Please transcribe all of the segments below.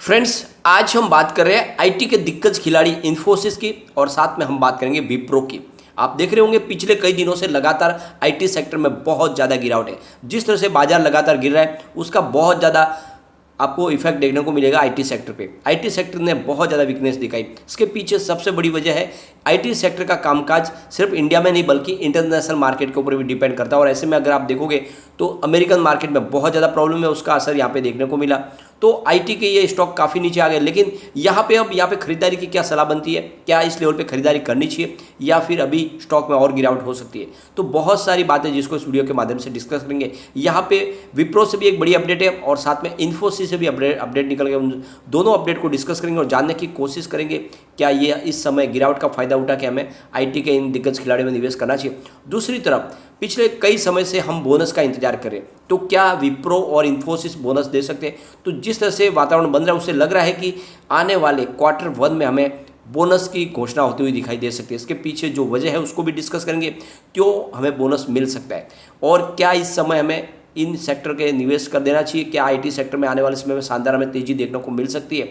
Friends, आज हम बात कर रहे हैं आईटी के दिग्गज खिलाड़ी इन्फोसिस की और साथ में हम बात करेंगे विप्रो की। आप देख रहे होंगे पिछले कई दिनों से लगातार आईटी सेक्टर में बहुत ज़्यादा गिरावट है। जिस तरह से बाजार लगातार गिर रहा है उसका बहुत ज़्यादा आपको इफेक्ट देखने को मिलेगा आईटी सेक्टर पे। आईटी सेक्टर ने बहुत ज़्यादा वीकनेस दिखाई। इसके पीछे सबसे बड़ी वजह है आईटी सेक्टर का कामकाज सिर्फ इंडिया में नहीं बल्कि इंटरनेशनल मार्केट के ऊपर भी डिपेंड करता है। और ऐसे में अगर आप देखोगे तो अमेरिकन मार्केट में बहुत ज़्यादा प्रॉब्लम है, उसका असर यहाँ पे देखने को मिला। तो आईटी के ये स्टॉक काफ़ी नीचे आ गए। लेकिन यहाँ पे खरीदारी की क्या सलाह बनती है, क्या इस लेवल पे खरीदारी करनी चाहिए या फिर अभी स्टॉक में और गिरावट हो सकती है। तो बहुत सारी बातें जिसको इस वीडियो के माध्यम से डिस्कस करेंगे। यहाँ पे विप्रो से भी एक बड़ी अपडेट है और साथ में इन्फोसिस से भी अपडेट निकल गए। उन दोनों अपडेट को डिस्कस करेंगे और जानने की कोशिश करेंगे क्या ये इस समय गिरावट का फायदा उठा के हमें आईटी के इन दिग्गज खिलाड़ियों में निवेश करना चाहिए। दूसरी तरफ पिछले कई समय से हम बोनस का इंतजार कर रहे हैं, तो क्या विप्रो और इन्फोसिस बोनस दे सकते हैं। तो जिस तरह से वातावरण बन रहा है उससे लग रहा है कि आने वाले Q1 में हमें बोनस की घोषणा होती हुई दिखाई दे सकती है। इसके पीछे जो वजह है उसको भी डिस्कस करेंगे, क्यों हमें बोनस मिल सकता है और क्या इस समय हमें इन सेक्टर के निवेश कर देना चाहिए, क्या आईटी सेक्टर में आने वाले समय में शानदार हमें तेजी देखने को मिल सकती है।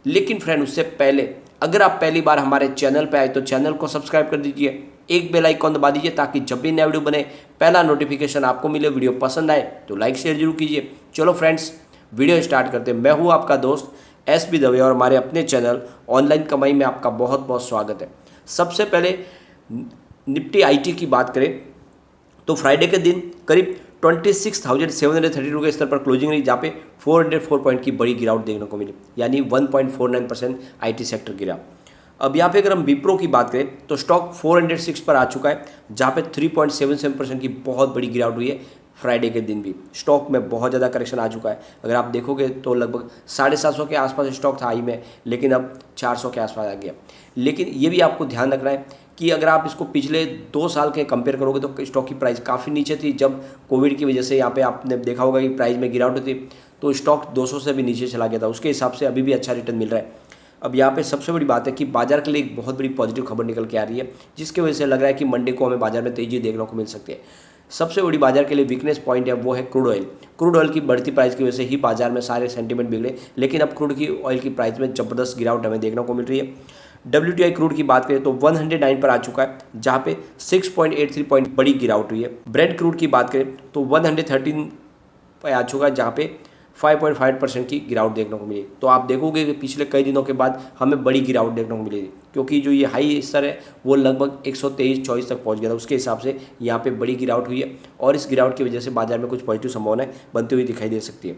लेकिन फ्रेंड, उससे पहले अगर आप पहली बार हमारे चैनल पर आए तो चैनल को सब्सक्राइब कर दीजिए, एक बेल आइकॉन दबा दीजिए ताकि जब भी नया वीडियो बने पहला नोटिफिकेशन आपको मिले। वीडियो पसंद आए तो लाइक शेयर जरूर कीजिए। चलो फ्रेंड्स, वीडियो स्टार्ट करते हैं। मैं हूं आपका दोस्त SB दवे और हमारे अपने चैनल ऑनलाइन कमाई में आपका बहुत बहुत स्वागत है। सबसे पहले निफ्टी आईटी की बात करें तो फ्राइडे के दिन करीब 26,732 के स्तर पर क्लोजिंग रही, जहाँ पे 404 पॉइंट की बड़ी गिरावट देखने को मिली, यानी 1.49% आईटी सेक्टर गिरा। अब यहाँ पे अगर हम विप्रो की बात करें तो स्टॉक 406 पर आ चुका है, जहाँ पे 3.77% की बहुत बड़ी गिरावट हुई है। फ्राइडे के दिन भी स्टॉक में बहुत ज़्यादा करेक्शन आ चुका है। अगर आप देखोगे तो लगभग 750 के आसपास स्टॉक था हाई में, लेकिन अब 400 के आसपास आ गया। लेकिन ये भी आपको ध्यान रखना है कि अगर आप इसको पिछले 2 साल के कंपेयर करोगे तो स्टॉक की प्राइस काफ़ी नीचे थी। जब कोविड की वजह से यहाँ पे आपने देखा होगा कि प्राइस में गिरावट थी तो स्टॉक 200 से भी नीचे चला गया था। उसके हिसाब से अभी भी अच्छा रिटर्न मिल रहा है। अब यहाँ पे सबसे बड़ी बात है कि बाजार के लिए एक बहुत बड़ी पॉजिटिव खबर निकल के आ रही है, जिसकी वजह से लग रहा है कि मंडे को हमें बाजार में तेजी देखने को मिल सकती है। सबसे बड़ी बाजार के लिए वीकनेस पॉइंट है वो है क्रूड ऑयल। क्रूड ऑयल की बढ़ती प्राइस की वजह से ही बाजार में सारे सेंटीमेंट बिगड़े, लेकिन अब क्रूड की ऑयल की प्राइस में ज़बरदस्त गिरावट हमें देखने को मिल रही है। WTI क्रूड की बात करें तो 109 पर आ चुका है, जहाँ पे 6.83 पॉइंट बड़ी गिरावट हुई है। ब्रेंट क्रूड की बात करें तो 113 पर आ चुका है, जहाँ पे 5.5% की गिरावट देखने को मिली। तो आप देखोगे कि पिछले कई दिनों के बाद हमें बड़ी गिरावट देखने को मिली, क्योंकि जो ये हाई स्तर है वो लगभग 123-124 तक पहुंच गया था। उसके हिसाब से यहाँ पे बड़ी गिरावट हुई है और इस गिरावट की वजह से बाजार में कुछ पॉजिटिव संभावनाएं बनती हुई दिखाई दे सकती है।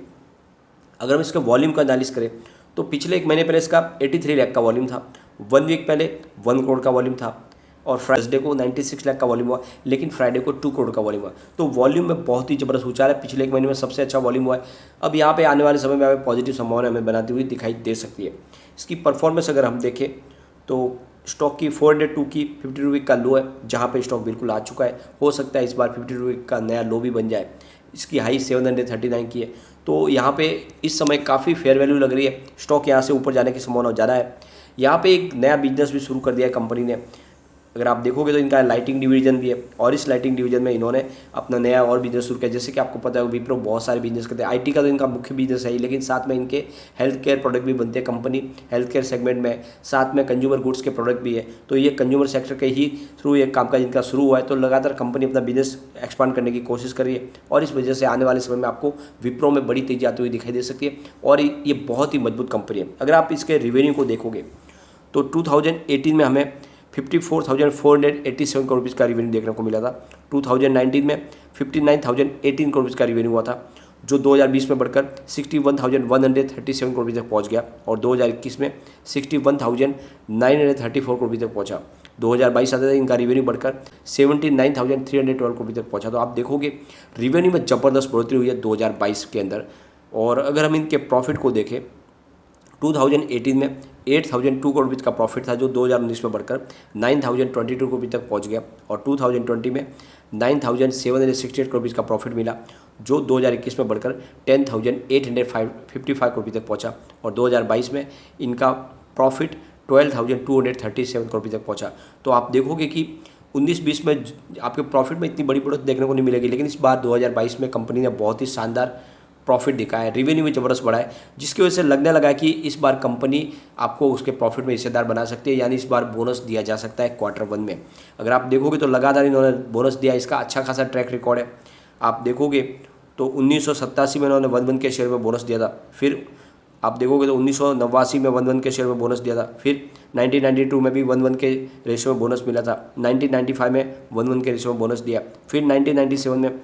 अगर हम इसके वॉल्यूम का एनालिसिस करें तो पिछले एक महीने पहले इसका 83 लाख का वॉल्यूम था, 1 वीक पहले 1 करोड़ का वॉल्यूम था और थर्सडे को 96 लाख का वॉल्यूम हुआ, लेकिन फ्राइडे को 2 करोड़ का वॉल्यूम हुआ। तो वॉल्यूम में बहुत ही जबरदस्त उछाल है। पिछले एक महीने में सबसे अच्छा वॉल्यूम हुआ है। अब यहाँ पे आने वाले समय में हमें पॉजिटिव संभावना हमें बनाती हुई दिखाई दे सकती है। इसकी परफॉर्मेंस अगर हम देखें तो स्टॉक की 402 की 52 वीक का लो है, जहाँ पे स्टॉक बिल्कुल आ चुका है। हो सकता है इस बार 52 वीक का नया लो भी बन जाए। इसकी हाई 739 की है, तो यहाँ पे इस समय काफ़ी फेयर वैल्यू लग रही है। स्टॉक यहाँ से ऊपर जाने की संभावना ज़्यादा है। यहाँ पे एक नया बिजनेस भी शुरू कर दिया है कंपनी ने। अगर आप देखोगे तो इनका लाइटिंग डिवीजन भी है और इस लाइटिंग डिवीजन में इन्होंने अपना नया और बिजनेस शुरू किया। जैसे कि आपको पता है विप्रो बहुत सारे बिजनेस करते हैं। आईटी का तो इनका मुख्य बिजनेस है ही, लेकिन साथ में इनके हेल्थ केयर प्रोडक्ट भी बनते हैं। कंपनी हेल्थ केयर सेगमेंट में, साथ में कंज्यूमर गुड्स के प्रोडक्ट भी है। तो ये कंज्यूमर सेक्टर के ही थ्रू ये कामकाज इनका शुरू हुआ है। तो लगातार कंपनी अपना बिजनेस एक्सपांड करने की कोशिश कर रही है और इस वजह से आने वाले समय में आपको विप्रो में बड़ी तेजी आती हुई दिखाई दे सकती है और ये बहुत ही मजबूत कंपनी है। अगर आप इसके रिवेन्यू को देखोगे तो 2018 में हमें 54,487 करोड़ रुपीज़ का रिवेन्यू देखने को मिला था। 2019 में 59,018 करोड़ रुपीज़ का रिवेन्यू हुआ था, जो 2020 में बढ़कर 61,137 करोड़ रुपये तक पहुंच गया और 2021 में 61,934 करोड़ रुपये तक पहुंचा। 2022 आते इनका रिवेन्यू बढ़कर 79,312 करोड़ रुपये तक पहुंचा। तो आप देखोगे रिवेन्यू में ज़बरदस्त बढ़ोतरी हुई है 2022 के अंदर। और अगर हम इनके प्रॉफिट को देखें 2018 में 8,002 करोड़ रुपये का प्रॉफिट था, जो 2019 में बढ़कर 9,022 करोड़ रुपये तक पहुंच गया और 2020 में 9,768 करोड़ रुपये का प्रॉफिट मिला, जो 2021 में बढ़कर 10,855 करोड़ रुपये तक पहुंचा और 2022 में इनका प्रॉफिट 12,237 करोड़ रुपये तक पहुंचा। तो आप देखोगे कि 19-20 में आपके प्रॉफिट में इतनी बड़ी बढ़ोतरी देखने को नहीं मिलेगी, लेकिन इस बार 2022 में कंपनी ने बहुत ही शानदार प्रॉफिट दिखा है, रेवेन्यू भी ज़बरदस्त बढ़ा है, जिसकी वजह से लगने लगा है कि इस बार कंपनी आपको उसके प्रॉफिट में हिस्सेदार बना सकती है, यानी इस बार बोनस दिया जा सकता है Q1 में। अगर आप देखोगे तो लगातार इन्होंने बोनस दिया, इसका अच्छा खासा ट्रैक रिकॉर्ड है। आप देखोगे तो 1987 में इन्होंने 1-1 के शेयर में बोनस दिया था, फिर आप देखोगे तो 1989 में 1-1 के शेयर में बोनस दिया था, फिर 1992 में भी 1-1 के रेशियो में बोनस मिला था, 1995 में 1-1 के रेशियो में बोनस दिया, फिर 1997 में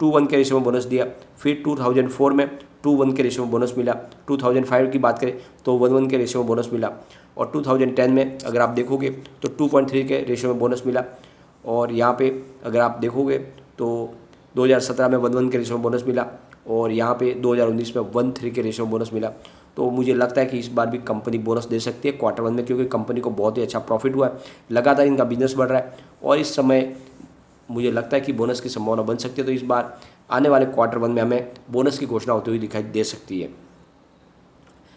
2-1 के रेशियो में बोनस दिया, फिर 2004 में 2-1 के रेशियो में बोनस मिला, 2005 की बात करें तो 1-1 के रेशियो में बोनस मिला, और 2010 में अगर आप देखोगे तो 2.3 के रेशियो में बोनस मिला, और यहाँ पे अगर आप देखोगे तो 2017 में 1-1 के रेशियो में बोनस मिला, और यहाँ पे 2019 में 1-3 के रेशियो में बोनस मिला। तो मुझे लगता है कि इस बार भी कंपनी बोनस दे सकती है Q1 में, क्योंकि कंपनी को बहुत ही अच्छा प्रॉफिट हुआ है, लगातार इनका बिजनेस बढ़ रहा है, और इस समय मुझे लगता है कि बोनस की संभावना बन सकती है। तो इस बार आने वाले Q1 में हमें बोनस की घोषणा होती हुई दिखाई दे सकती है।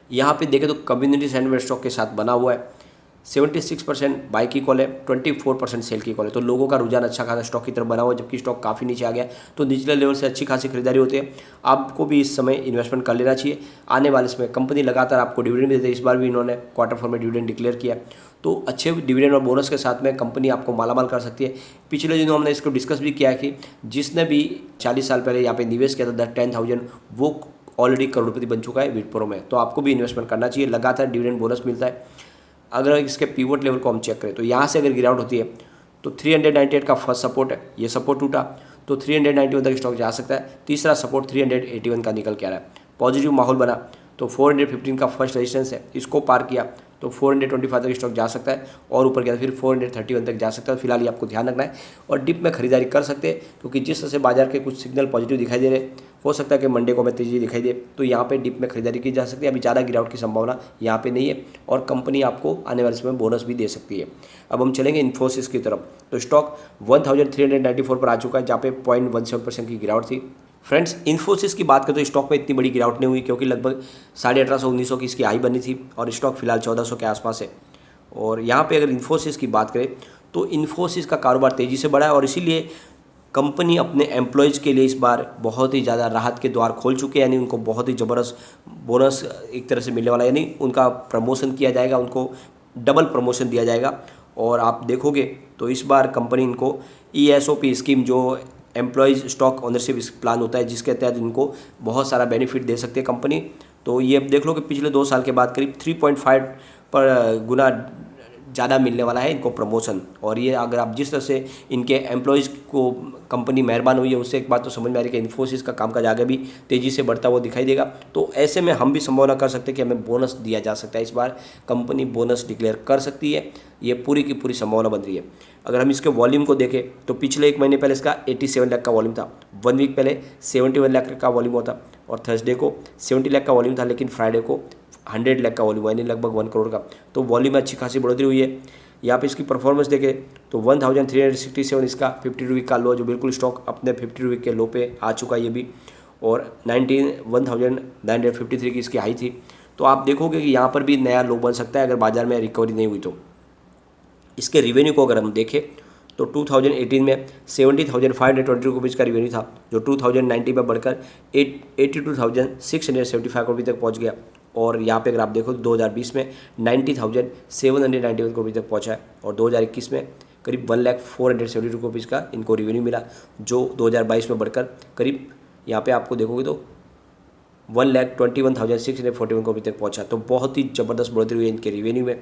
यहाँ पे देखें तो कम्युनिटी सेंटिमेंट स्टॉक के साथ बना हुआ है, 76% बाई की कॉल है, 24% सेल की कॉल है। तो लोगों का रुझान अच्छा खासा स्टॉक की तरफ बना हुआ है, जबकि स्टॉक काफ़ी नीचे आ गया, तो निचले लेवल से अच्छी खासी खरीदारी होती है। आपको भी इस समय इन्वेस्टमेंट कर लेना चाहिए। आने वाले समय कंपनी लगातार आपको डिविडेंड देती है, इस बार भी इन्होंने Q4 में डिविडेंड डिक्लेयर किया, तो अच्छे डिविडेंड और बोनस के साथ में कंपनी आपको मालामाल कर सकती है। पिछले दिनों हमने इसको डिस्कस भी किया कि जिसने भी 40 साल पहले यहाँ पे निवेश किया था 10,000, वो ऑलरेडी करोड़पति बन चुका है विप्रो में। तो आपको भी इन्वेस्टमेंट करना चाहिए, लगातार डिविडेंड बोनस मिलता है। अगर इसके पिवट लेवल को हम चेक करें तो यहाँ से अगर गिरावट होती है तो 398 का फर्स्ट सपोर्ट है, ये सपोर्ट टूटा तो 391 तक स्टॉक जा सकता है। तीसरा सपोर्ट 381 का निकल के आ रहा है, पॉजिटिव माहौल बना तो 415 का फर्स्ट रेजिस्टेंस है, इसको पार किया तो 425 तक स्टॉक जा सकता है, और ऊपर गया फिर 431 तक जा सकता है। फिलहाल ये आपको ध्यान रखना है, और डिप में खरीदारी कर सकते हैं, क्योंकि जिस तरह से बाजार के कुछ सिग्नल पॉजिटिव दिखाई दे रहे, हो सकता है कि मंडे को हमें तेजी दिखाई दे, तो यहाँ पे डिप में खरीदारी की जा सकती है। अभी ज़्यादा गिरावट की संभावना यहाँ पे नहीं है, और कंपनी आपको आने वाले समय बोनस भी दे सकती है। अब हम चलेंगे इन्फोसिस की तरफ, तो स्टॉक 1394 पर आ चुका है, जहाँ पे 0.17% की गिरावट थी। फ्रेंड्स, इन्फोसिस की बात करें तो स्टॉक में इतनी बड़ी गिरावट नहीं हुई, क्योंकि लगभग 1850-1900 की इसकी हाई बनी थी, और स्टॉक फिलहाल 1400 के आसपास है। और यहाँ पे अगर इन्फोसिस की बात करें तो इन्फोसिस का कारोबार तेज़ी से बढ़ा है, और इसीलिए कंपनी अपने एम्प्लॉयज़ के लिए इस बार बहुत ही ज़्यादा राहत के द्वार खोल चुके हैं, यानी उनको बहुत ही ज़बरदस्त बोनस एक तरह से मिलने वाला है, यानी उनका प्रमोशन किया जाएगा, उनको डबल प्रमोशन दिया जाएगा। और आप देखोगे तो इस बार कंपनी इनको ESOP स्कीम, जो एम्प्लॉयज़ स्टॉक ओनरशिप प्लान होता है, जिसके तहत इनको बहुत सारा बेनिफिट दे सकती है कंपनी। तो ये अब देख लो कि पिछले 2 साल के बाद करीब 3.5 पर गुना ज़्यादा मिलने वाला है इनको प्रमोशन। और ये अगर आप जिस तरह से इनके एम्प्लॉयज़ को कंपनी मेहरबान हुई है, उससे एक बात तो समझ में आ रही है कि इन्फोसिस का कामकाज आगे भी तेज़ी से बढ़ता हुआ दिखाई देगा। तो ऐसे में हम भी संभावना कर सकते हैं कि हमें बोनस दिया जा सकता है, इस बार कंपनी बोनस डिक्लेयर कर सकती है, ये पूरी की पूरी संभावना बन रही है। अगर हम इसके वॉल्यूम को देखें तो पिछले 1 महीने पहले इसका 87 लाख का वॉल्यूम था, 1 वीक पहले 71 लाख का वॉल्यूम हुआ था, और थर्सडे को 70 लाख का वॉल्यूम था, लेकिन फ्राइडे को 100 लाख का वॉल्यूम, यानी लगभग 1 करोड़ का। तो वॉल्यूम में अच्छी खासी बढ़ोतरी हुई है। यहाँ पे इसकी परफॉर्मेंस देखें तो 1367 इसका 50 वीक का लो, जो बिल्कुल स्टॉक अपने 50 वीक के लो पे आ चुका है ये भी, और 19,953 की इसकी हाई थी। तो आप देखोगे कि यहाँ पर भी नया लो बन सकता है अगर बाजार में रिकवरी नहीं हुई तो। इसके रिवेन्यू को अगर हम देखें तो 2018 में 70,520 रुपीज़ का रिवेन्यू था, जो 2019 में बढ़कर 82,675 रुपये तक पहुँच गया। और यहाँ पे अगर आप देखो तो 2020 में 90,791 रुपये तक पहुँचा है, और 2021 में करीब 1,04,70 रुपीज़ का इनको रिवेन्यू मिला, जो 2022 में बढ़कर करीब यहाँ पे आपको देखोगे तो 1,21,641 रुपये तक पहुँचा। तो बहुत ही ज़बरदस्त बढ़ोतरी हुई है इनके रिवेन्यू में।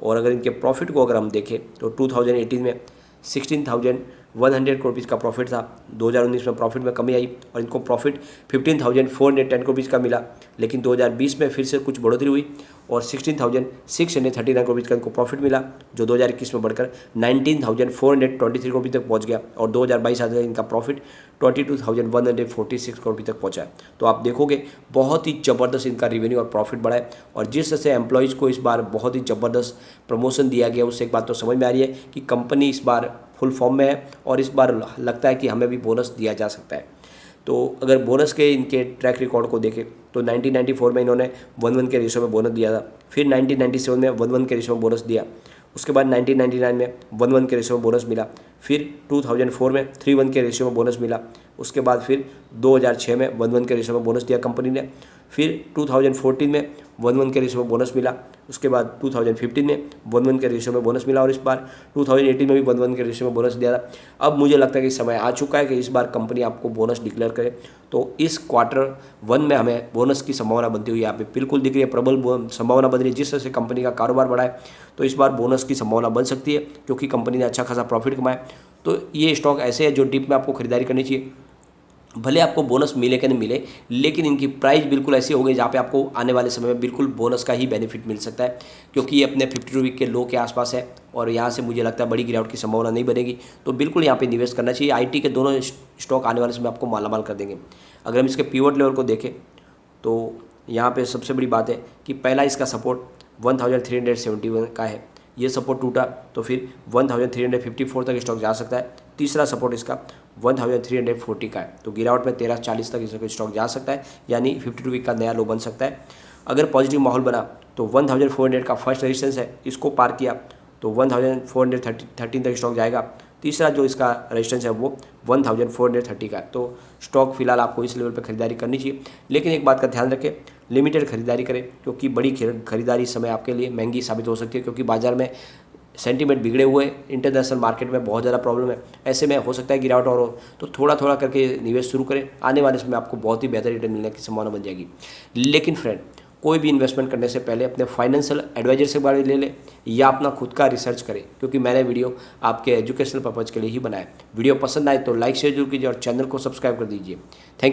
और अगर इनके प्रॉफिट को अगर हम देखें तो 2018 में 16,100 रुपीज़ का प्रॉफिट था, 2019 में प्रॉफिट में कमी आई और इनको प्रॉफिट 15,410 रुपीज़ का मिला। लेकिन 2020 में फिर से कुछ बढ़ोतरी हुई और 16,639 रुपीज़ का इनको प्रॉफिट मिला, जो 2021 में बढ़कर 19,423 रुपये तक पहुंच गया। और 2022 आता है इनका प्रॉफिट 22,146 रुपये तक पहुंचा है। तो आप देखोगे बहुत ही ज़बरदस्त इनका रिवेन्यू और प्रॉफिट बढ़ा है। और जिस तरह से एम्प्लॉयज़ को इस बार बहुत ही ज़बरदस्त प्रमोशन दिया गया, उससे एक बात तो समझ में आ रही है कि कंपनी इस बार फुल फॉर्म में है और इस बार लगता है कि हमें भी बोनस दिया जा सकता है। तो अगर बोनस के इनके ट्रैक रिकॉर्ड को देखें तो 1994 में इन्होंने 1:1 के रेशो में बोनस दिया था, फिर 1997 में 1:1 के रेशो में बोनस दिया, उसके बाद 1999 में 1:1 के रेशो में बोनस मिला, फिर 2004 में 3:1 के रेशियो में बोनस मिला, उसके बाद फिर 2006 में 1:1 के रेशो में बोनस दिया कंपनी ने। फिर 2014 में 1:1 के रेशो में बोनस मिला। उसके बाद 2015 में 1:1 के रेशो में बोनस मिला और इस बार 2018 में भी 1:1 के रेशो में बोनस दिया था। अब मुझे लगता है कि समय आ चुका है कि इस बार कंपनी आपको बोनस डिक्लेयर करे। तो इस Q1 में हमें बोनस की संभावना बनती हुई यहाँ पे बिल्कुल दिख रही है, प्रबल संभावना बन रही है। जिस तरह से कंपनी का कारोबार बढ़ा है तो इस बार बोनस की संभावना बन सकती है, क्योंकि कंपनी ने अच्छा खासा प्रॉफिट कमाया। तो ये स्टॉक ऐसे है जो डिप में आपको खरीदारी करनी चाहिए। भले आपको बोनस मिले कि नहीं मिले, लेकिन इनकी प्राइस बिल्कुल ऐसी हो गई जहाँ पे आपको आने वाले समय में बिल्कुल बोनस का ही बेनिफिट मिल सकता है, क्योंकि ये अपने 52 वीक के लो के आसपास है और यहाँ से मुझे लगता है बड़ी गिरावट की संभावना नहीं बनेगी। तो बिल्कुल यहाँ पे निवेश करना चाहिए। आईटी के दोनों स्टॉक आने वाले समय आपको मालामाल कर देंगे। अगर हम इसके पिवट लेवल को देखें तो यहाँ पर सबसे बड़ी बात है कि पहला इसका सपोर्ट 1371 का है, ये सपोर्ट टूटा तो फिर 1354 तक स्टॉक जा सकता है। तीसरा सपोर्ट इसका 1340 का है, तो गिरावट में 1340 तक इसका स्टॉक जा सकता है, यानी 52 वीक का नया लो बन सकता है। अगर पॉजिटिव माहौल बना तो 1400 का फर्स्ट रेजिस्टेंस है, इसको पार किया तो 1413 तक स्टॉक जाएगा। तीसरा जो इसका रेजिस्टेंस है वो 1430 का है। तो स्टॉक फिलहाल आपको इस लेवल पर खरीदारी करनी चाहिए, लेकिन एक बात का ध्यान रखें, लिमिटेड खरीदारी करें, क्योंकि बड़ी खरीदारी इस समय आपके लिए महंगी साबित हो सकती है, क्योंकि बाजार में सेंटीमेंट बिगड़े हुए हैं, इंटरनेशनल मार्केट में बहुत ज़्यादा प्रॉब्लम है। ऐसे में हो सकता है गिरावट और हो, तो थोड़ा थोड़ा करके निवेश शुरू करें, आने वाले समय आपको बहुत ही बेहतर रिटर्न मिलने की संभावना बन जाएगी। लेकिन फ्रेंड, कोई भी इन्वेस्टमेंट करने से पहले अपने फाइनेंशियल एडवाइजर से बारे ले लें या अपना खुद का रिसर्च करें, क्योंकि मैंने वीडियो आपके एजुकेशनल पर्पज़ के लिए ही बनाया। वीडियो पसंद आए तो लाइक शेयर जरूर कीजिए और चैनल को सब्सक्राइब कर दीजिए। Thank you.